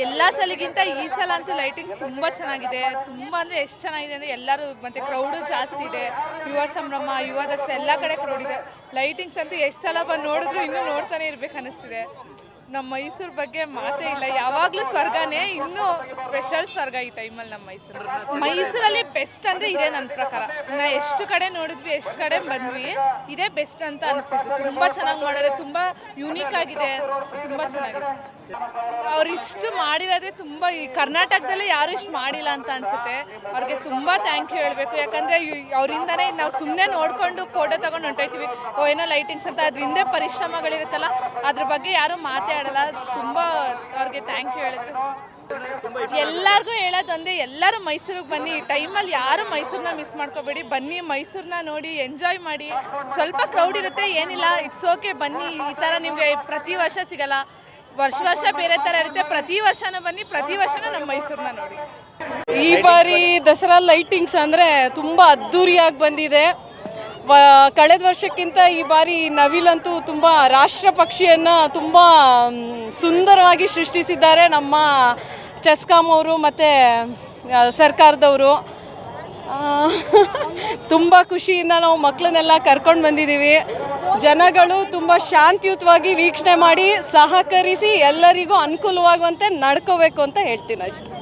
ಎಲ್ಲ ಸಲಿಗಿಂತ ಈ ಸಲ ಅಂತೂ ಲೈಟಿಂಗ್ಸ್ ತುಂಬ ಚೆನ್ನಾಗಿದೆ. ತುಂಬ ಅಂದರೆ ಎಷ್ಟು ಚೆನ್ನಾಗಿದೆ ಅಂದರೆ ಎಲ್ಲರೂ ಮತ್ತು ಕ್ರೌಡು ಜಾಸ್ತಿ ಇದೆ. ಯುವ ಸಂಭ್ರಮ, ಯುವ ದಸರಾ ಎಲ್ಲ ಕಡೆ ಕ್ರೌಡ್ ಇದೆ. ಲೈಟಿಂಗ್ಸ್ ಅಂತೂ ಎಷ್ಟು ಸಲ ಬಂದು ನೋಡಿದ್ರು ಇನ್ನೂ ನೋಡ್ತಾನೆ ಇರ್ಬೇಕು ಅನ್ನಿಸ್ತಿದೆ. ನಮ್ಮ ಮೈಸೂರು ಬಗ್ಗೆ ಮಾತೇ ಇಲ್ಲ, ಯಾವಾಗಲೂ ಸ್ವರ್ಗನೇ. ಇನ್ನೂ ಸ್ಪೆಷಲ್ ಸ್ವರ್ಗ ಈ ಟೈಮಲ್ಲಿ ನಮ್ಮ ಮೈಸೂರಲ್ಲಿ ಬೆಸ್ಟ್ ಅಂದರೆ ಇದೇ ನನ್ನ ಪ್ರಕಾರ. ನಾ ಎಷ್ಟು ಕಡೆ ನೋಡಿದ್ವಿ, ಎಷ್ಟು ಕಡೆ ಬಂದ್ವಿ, ಇದೇ ಬೆಸ್ಟ್ ಅಂತ ಅನಿಸಿತ್ತು. ತುಂಬ ಚೆನ್ನಾಗಿ ಮಾಡಿದ್ರೆ, ತುಂಬ ಯೂನಿಕ್ ಆಗಿದೆ, ತುಂಬ ಚೆನ್ನಾಗಿದೆ. ಅವ್ರು ಇಷ್ಟು ಮಾಡಿರೋದೇ ತುಂಬ, ಈ ಕರ್ನಾಟಕದಲ್ಲೇ ಯಾರು ಇಷ್ಟು ಮಾಡಿಲ್ಲ ಅಂತ ಅನಿಸುತ್ತೆ. ಅವ್ರಿಗೆ ತುಂಬ ಥ್ಯಾಂಕ್ ಯು ಹೇಳಬೇಕು. ಯಾಕಂದರೆ ಅವರಿಂದನೇ ನಾವು ಸುಮ್ಮನೆ ನೋಡಿಕೊಂಡು ಫೋಟೋ ತೊಗೊಂಡು ಹೊಂಟೋಯ್ತೀವಿ, ಏನೋ ಲೈಟಿಂಗ್ಸ್ ಅಂತ. ಅದ್ರ ಹಿಂದೆ ಪರಿಶ್ರಮಗಳಿರುತ್ತಲ್ಲ, ಅದ್ರ ಬಗ್ಗೆ ಯಾರೂ ಮಾತಾಡಲ್ಲ. ತುಂಬ ಅವ್ರಿಗೆ ಥ್ಯಾಂಕ್ ಯು ಹೇಳಿದ್ರೆ. ಎಲ್ಲರಿಗೂ ಹೇಳೋದೊಂದೇ, ಎಲ್ಲರೂ ಮೈಸೂರಿಗೆ ಬನ್ನಿ. ಈ ಟೈಮಲ್ಲಿ ಯಾರು ಮೈಸೂರನ್ನ ಮಿಸ್ ಮಾಡ್ಕೋಬೇಡಿ. ಬನ್ನಿ, ಮೈಸೂರನ್ನ ನೋಡಿ ಎಂಜಾಯ್ ಮಾಡಿ. ಸ್ವಲ್ಪ ಕ್ರೌಡ್ ಇರುತ್ತೆ, ಏನಿಲ್ಲ, ಇಟ್ಸ್ ಓಕೆ. ಬನ್ನಿ. ಈ ಥರ ನಿಮಗೆ ಪ್ರತಿ ವರ್ಷ ಸಿಗಲ್ಲ. ವರ್ಷ ಬೇರೆ ಥರ ಇರುತ್ತೆ. ಪ್ರತಿ ವರ್ಷನೂ ಬನ್ನಿ, ಪ್ರತಿ ವರ್ಷನೂ ನಮ್ಮ ಮೈಸೂರನ್ನ ನೋಡಿ. ಈ ಬಾರಿ ದಸರಾ ಲೈಟಿಂಗ್ಸ್ ಅಂದರೆ ತುಂಬ ಅದ್ಧೂರಿಯಾಗಿ ಬಂದಿದೆ. ಕಳೆದ ವರ್ಷಕ್ಕಿಂತ ಈ ಬಾರಿ ನವಿಲಂತೂ ತುಂಬ ರಾಷ್ಟ್ರ ಪಕ್ಷಿಯನ್ನು ತುಂಬ ಸುಂದರವಾಗಿ ಸೃಷ್ಟಿಸಿದ್ದಾರೆ ನಮ್ಮ ಚೆಸ್ಕಾಂ ಅವರು ಮತ್ತು ಸರ್ಕಾರದವರು. ತುಂಬ ಖುಷಿಯಿಂದ ನಾವು ಮಕ್ಕಳನ್ನೆಲ್ಲ ಕರ್ಕೊಂಡು ಬಂದಿದ್ದೀವಿ. ಜನಗಳು ತುಂಬ ಶಾಂತಿಯುತವಾಗಿ ವೀಕ್ಷಣೆ ಮಾಡಿ ಸಹಕರಿಸಿ ಎಲ್ಲರಿಗೂ ಅನುಕೂಲವಾಗುವಂತೆ ನಡ್ಕೋಬೇಕು ಅಂತ ಹೇಳ್ತೀನಿ ಅಷ್ಟೆ.